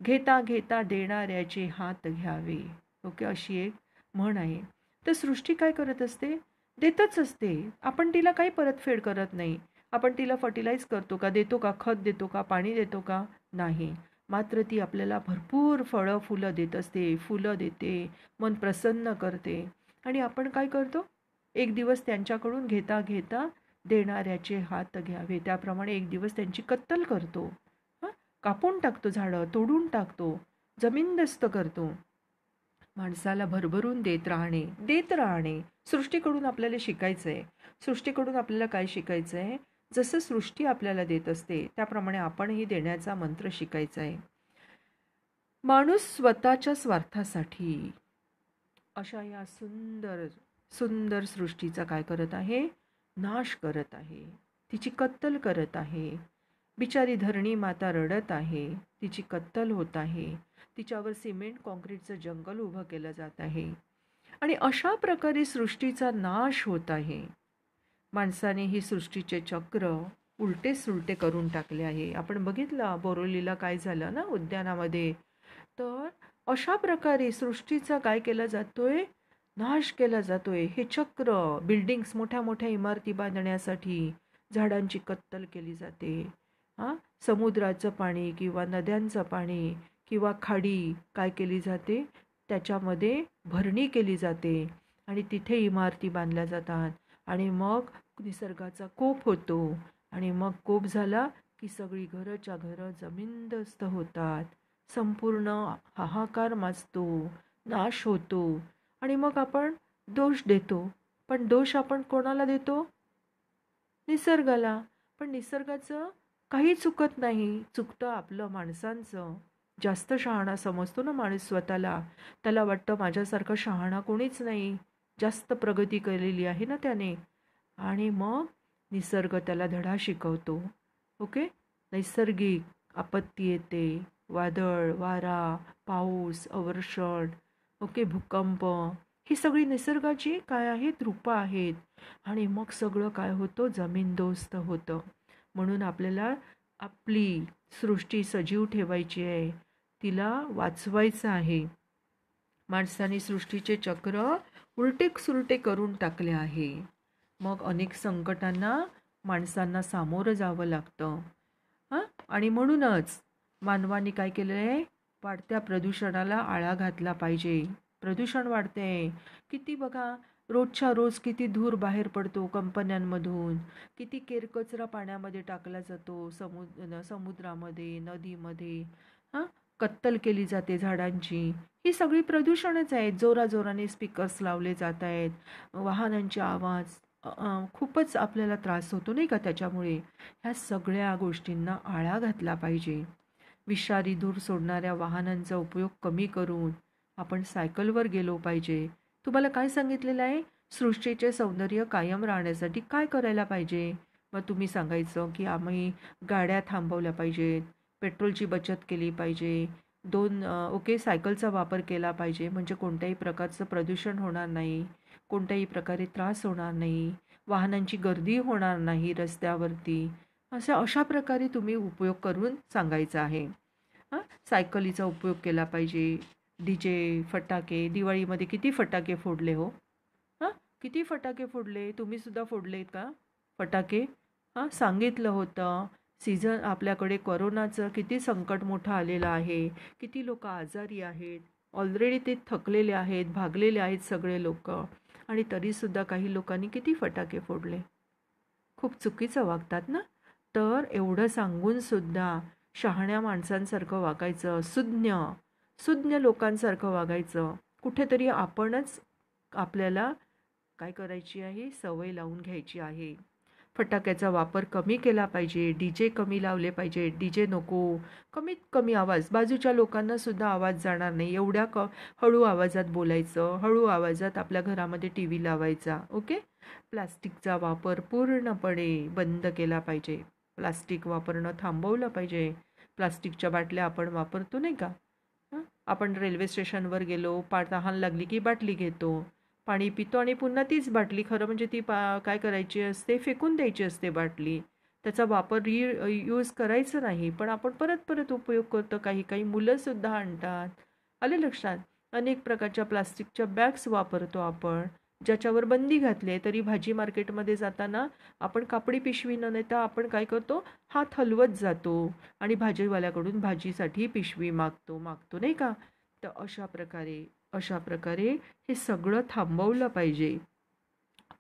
घेता घेता देणाऱ्याचे हात घ्यावे. ओके, अशी एक म्हण आहे. तर सृष्टी काय करत असते, देतच असते. आपण तिला काही परतफेड करत नाही. आपण तिला फर्टिलाइज करतो का, देतो का, खत देतो का, पाणी देतो का, नाही. मात्र ती आपल्याला भरपूर फळं फुलं देत असते, फुलं देते, मन प्रसन्न करते. आणि आपण काय करतो, एक दिवस त्यांच्याकडून घेता घेता देणाऱ्याचे हात घ्यावे, त्याप्रमाणे एक दिवस त्यांची कत्तल करतो. हां, कापून टाकतो, झाडं तोडून टाकतो, जमीनदस्त करतो. माणसाला भरभरून देत राहणे सृष्टीकडून आपल्याला शिकायचं आहे. सृष्टीकडून आपल्याला काय शिकायचं आहे, जसं सृष्टी आपल्याला देत असते त्याप्रमाणे आपणही देण्याचा मंत्र शिकायचा आहे. माणूस स्वतःच्या स्वार्थासाठी अशा या सुंदर सुंदर सृष्टीचा काय करत आहे, नाश करत आहे, तिची कत्तल करत आहे. बिचारी धरणी माता रडत आहे, तिची कत्तल होत आहे, तिच्यावर सिमेंट कॉन्क्रीटचं जंगल उभं केलं जात आहे आणि अशा प्रकारे सृष्टीचा नाश होत आहे. माणसाने ही सृष्टीचे चक्र उलटे सुलटे करून टाकले आहे. आपण बघितलं बोरिवलीला काय झालं ना, उद्यानामध्ये. तर अशा प्रकारे सृष्टीचा काय केला जातोय, नाश केला जातोय. हे चक्र, बिल्डिंग्स, मोठ्या मोठ्या इमारती बांधण्यासाठी झाडांची कत्तल केली जाते. हां, समुद्राचं पाणी किंवा नद्यांचं पाणी किंवा खाडी काय केली जाते, त्याच्यामध्ये भरणी केली जाते आणि तिथे इमारती बांधल्या जातात आणि मग निसर्गाचा कोप होतो आणि मग कोप झाला की सगळी घरच्या घरं जमीनदोस्त होतात, संपूर्ण हाहाकार माजतो, नाश होतो आणि मग आपण दोष देतो. पण दोष आपण कोणाला देतो, निसर्गाला. पण निसर्गाचं काही चुकत नाही, चुकतं आपलं माणसांचं. जास्त शहाणा समजतो ना माणूस स्वतःला, त्याला वाटतं माझ्यासारखं शहाणा कोणीच नाही, जास्त प्रगती केलेली आहे ना त्याने. आणि मग निसर्ग त्याला धडा शिकवतो. ओके. नैसर्गिक आपत्ती येते, वादळ, वारा, पाऊस, अवर्षण, ओके, भूकंप, ही सगळी निसर्गाची काय आहेत, रूपं आहेत. आणि मग सगळं काय होतं, जमीनदोस्त होतं. म्हणून आपल्याला आपली सृष्टी सजीव ठेवायची आहे, तिला वाचवायचं आहे. माणसाने सृष्टीचे चक्र उलटे सुलटे करून टाकले आहे. मग अनेक संकटांना माणसांना सामोरं जावं लागतं. आणि म्हणूनच मानवाने काय केलं आहे, वाढत्या प्रदूषणाला आळा घातला पाहिजे. प्रदूषण वाढते, किती बघा, रोजच्या रोज किती धूर बाहेर पडतो कंपन्यांमधून, किती केरकचरा पाण्यामध्ये टाकला जातो, समुद्रामध्ये, नदीमध्ये, हां, कत्तल केली जाते झाडांची. ही सगळी प्रदूषणच आहेत. जोराजोराने स्पीकर्स लावले जात आहेत, वाहनांचे आवाज, खूपच आपल्याला त्रास होतो नाही का त्याच्यामुळे. ह्या सगळ्या गोष्टींना आळा घातला पाहिजे. विषारी धूर सोडणाऱ्या वाहनांचा उपयोग कमी करून आपण सायकलवर गेलो पाहिजे. तुम्हाला काय सांगितलेलं आहे, सृष्टीचे सौंदर्य कायम राहण्यासाठी काय करायला पाहिजे. मग तुम्ही सांगायचं की आम्ही गाड्या थांबवल्या पाहिजेत, पेट्रोलची बचत केली पाहिजे, ओके, सायकलचा वापर केला पाहिजे, म्हणजे कोणत्याही प्रकारचं प्रदूषण होणार नाही, कोणत्याही प्रकारे त्रास होणार नाही, वाहनांची गर्दी होणार नाही रस्त्यावरती. अशा प्रकारे तुम्ही उपयोग करून सांगायचा आहे. सायकलीचा उपयोग केला पाहिजे. डीजे, फटाके, दिवाळीमध्ये किती फटाके फोडले हो. किती फटाके फोडले, तुम्ही सुद्धा फोडलेत का फटाके. सांगितलं होतं, सीझन आपल्याकडे कोरोनाचं किती संकट मोठं आलेलं आहे, किती लोक आजारी आहेत, ऑलरेडी ते थकलेले आहेत, भागलेले आहेत सगळे लोक, आणि तरीसुद्धा काही लोकांनी किती फटाके फोडले. खूप चुकीचं वागतात ना. तर एवढं सांगून सुद्धा शहाण्या माणसांसारखं वागायचं, सुज्ञ लोकांसारखं वागायचं. कुठेतरी आपणच आपल्याला काय करायची आहे, सवय लावून घ्यायची आहे. फटाक्याचा वापर कमी केला पाहिजे, डीजे कमी लावले पाहिजे, डीजे नको, कमीत कमी आवाज, बाजूच्या लोकांना सुद्धा आवाज जाणार नाही एवढ्या हळू आवाजात बोलायचं, हळू आवाजात आपल्या घरामध्ये टी व्ही लावायचा. ओके. प्लास्टिकचा वापर पूर्णपणे बंद केला पाहिजे, प्लास्टिक वापरणं थांबवलं पाहिजे. प्लास्टिकच्या बाटल्या आपण वापरतो नाही का. आपण रेल्वे स्टेशनवर गेलो, तहान लागली की बाटली घेतो, पाणी पितो आणि पुन्हा तीच बाटली, खरं म्हणजे ती काय करायची असते, फेकून द्यायची असते बाटली. त्याचा वापर यूज करायचं नाही, पण आपण परत परत उपयोग करतो. काही मुलंसुद्धा आणतात. आले लक्षात. अनेक प्रकारच्या प्लास्टिकच्या बॅग्स वापरतो आपण, ज्याच्यावर बंदी घातली आहे. तरी भाजी मार्केटमध्ये जाताना आपण कापडी पिशवी न नेता आपण काय करतो, हात हलवत जातो आणि भाजीवाल्याकडून भाजीसाठी पिशवी मागतो नाही का. तर अशा प्रकारे हे सगळं थांबवलं पाहिजे,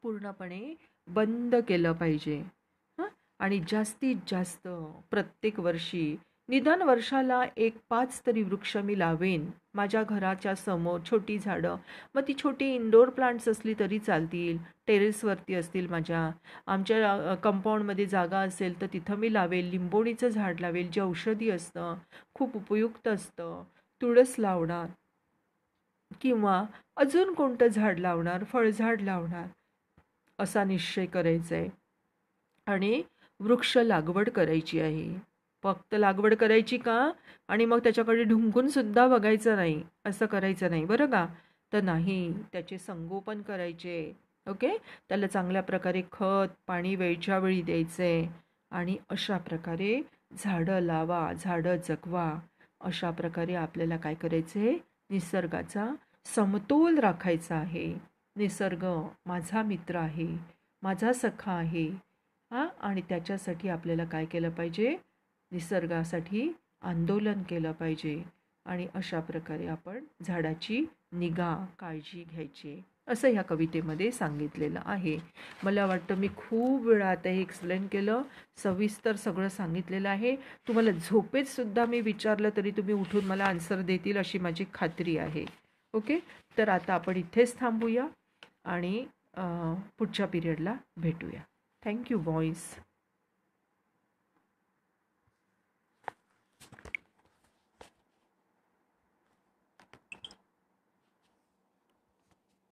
पूर्णपणे बंद केलं पाहिजे. आणि जास्तीत जास्त प्रत्येक वर्षी निदान वर्षाला 5 तरी वृक्ष मी लावेन माझ्या घराच्या समोर. छोटी झाडं, मग ती छोटी इंडोर प्लांट्स असली तरी चालतील, टेरेसवरती असतील, आमच्या कंपाऊंडमध्ये जागा असेल तर तिथं मी लावेल. लिंबोणीचं झाड लावेल, जे औषधी असतं, खूप उपयुक्त असतं. तुळस लावणार किंवा अजून कोणतं झाड लावणार, फळझाड लावणार, असा निश्चय करायचा आहे. आणि वृक्ष लागवड करायची आहे. फक्त लागवड करायची का, आणि मग त्याच्याकडे ढुंकून सुद्धा बघायचं नाही, असं करायचं नाही बरं का. तर नाही, त्याचे संगोपन करायचे. ओके. त्याला चांगल्या प्रकारे खत पाणी वेळच्या वेळी द्यायचे, आणि अशा प्रकारे झाडं लावा, झाडं जगवा. अशा प्रकारे आपल्याला काय करायचे, निसर्गाचा समतोल राखायचा आहे. निसर्ग माझा मित्र आहे, माझा सखा आहे. आणि त्याच्यासाठी आपल्याला काय केलं पाहिजे, निसर्गासाठी आंदोलन केलं पाहिजे. आणि अशा प्रकारे आपण झाडाची काळजी घ्यायची, असं ह्या कवितेमध्ये सांगितलेलं आहे. मला वाटतं मी खूप वेळा आता हे एक्सप्लेन केलं, सविस्तर सगळं सांगितलेलं आहे. तुम्हाला झोपेत सुद्धा मी विचारलं तरी तुम्ही उठून मला आन्सर देतील अशी माझी खात्री आहे. ओके. तर आता आपण इथेच थांबूया आणि पुढच्या पिरियडला भेटूया. Thank you boys.